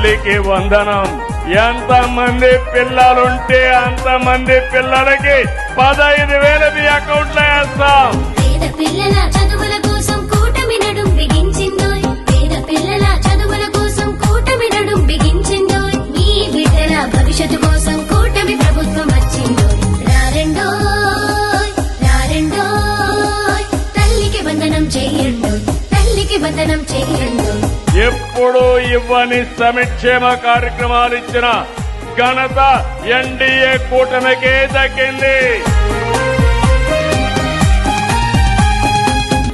తల్లికి వందనం. ఎంతమంది పిల్లలుంటే అంతమంది పిల్లలకి 15,000 మీ అకౌంట్ లో వేస్తాం. పేద పిల్లల చదువుల కోసం కూటమి నడుం బిగించిందోయ్. పేద పిల్లల చదువుల కోసం కూటమి నడుం బిగించిందోయ్. మీ బిడ్డల భవిష్యత్తు కోసం కూటమి ప్రభుత్వం వచ్చిందోయ్. రారెండోయ్ రారెండోయ్ తల్లికి వందనం చేయండోయ్. తల్లికి వందనం చేయండోయ్. ఎప్పుడు ఇవ్వని సంక్షేమ కార్యక్రమాలు ఇచ్చిన ఘనత ఎన్డీఏ కూటమికే దక్కింది.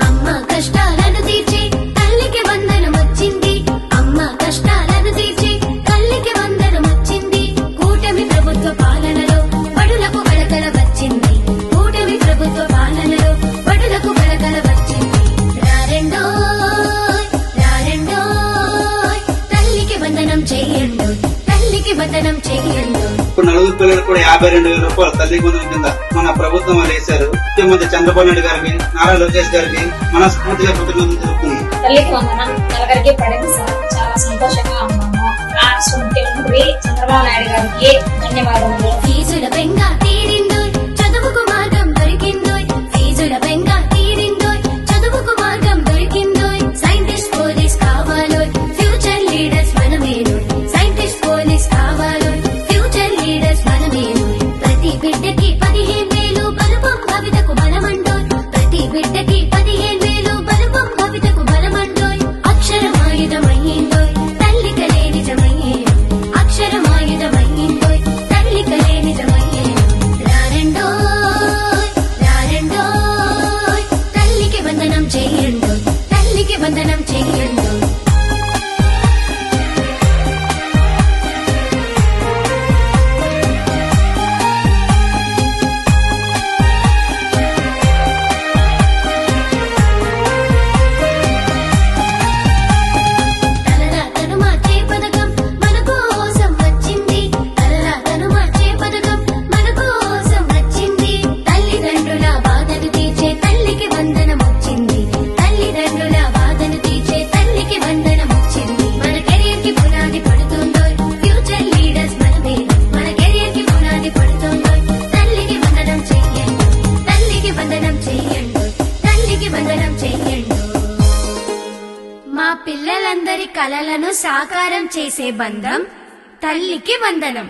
అమ్మ కష్టాలను తీర్చి తల్లికి వందనం వచ్చింది. అమ్మ కష్టాలను తీర్చి తల్లికి వందనం వచ్చింది. కూటమి ప్రభుత్వ పాలనలో బడులకు కళకళ వచ్చింది. కూటమి ప్రభుత్వ పాలనలో బడులకు కళకళ వచ్చింది. రారెండోయ్ రారెండోయ్ తల్లికి వందనం చేయండి. తల్లికి వందనం చేయండి. ఇప్పుడు నలుగురు పిల్లలు కూడా 52,000 రూపాయలు తల్లి వందనం కింద మన ప్రభుత్వం వేశారు. ముఖ్యమంత్రి చంద్రబాబు నాయుడు గారికి, నారా లోకేష్ గారికి మనస్ఫూర్తిగా కృతజ్ఞతలు తెలుపుతుంది. తల్లికి వందనం నలుగురికి పడింది సార్. చాలా సంతోషంగా ఉన్నాము. రాష్ట్ర ముఖ్యమంత్రి చంద్రబాబు నాయుడు గారికి ధన్యవాదములు. ఫీజుల బెంగ తీరిందోయ్. చదువుకు మార్గం దొరికిందోయ్. ఫీజుల బెంగ తీరిందోయ్. చదువుకు మార్గం దొరికిందోయ్. సైంటిస్ట్ పోలీస్ కావాలోయ్. ఫ్యూచర్ లీడర్స్ మనమేనోయ్. సైంటిస్ట్ పోలీస్ కావాలోయ్. ఫ్యూచర్ లీడర్స్ మనమేనోయ్. ప్రతి బిడ్డకి 15,000 బలుపం భవితకు బలమండోయ్. ప్రతి బిడ్డకి 15,000 బలుపం భవితకు బలమండోయ్. అక్షరమాయుధమయ్యిందోయ్. తల్లి కలే నిజమయ్యేను. అక్షరమాయుధమయ్యిందోయ్. తల్లి కలే నిజమయ్యేను. రారెండోయ్ రారెండోయ్ తల్లికి వందనం చేయండోయ్. తల్లికి వందనం చేయండోయ్. తలరా తను మార్చే పథకం మన కోసం వచ్చింది. తలరా తను మార్చే పథకం మన కోసం వచ్చింది. తల్లిదండ్రుల బాధను తీర్చే తల్లికి వందనం వచ్చింది. తల్లిదండ్రుల బాధను తీర్చే తల్లికి వందనం వచ్చింది. మన కెరీర్ కి పునాది పడుతుందోయ్. ఫ్యూచర్ లీడర్స్ మనమే. మన కెరీర్ కి పునాది పడుతుందోయ్. తల్లికి వందనం చెయ్యండి. తల్లికి వందనం చెయ్యండి. తల్లికి వందనం చెయ్యండి. మా పిల్లలందరి కలలను సాకారం చేసే బంధం తల్లికి వందనం.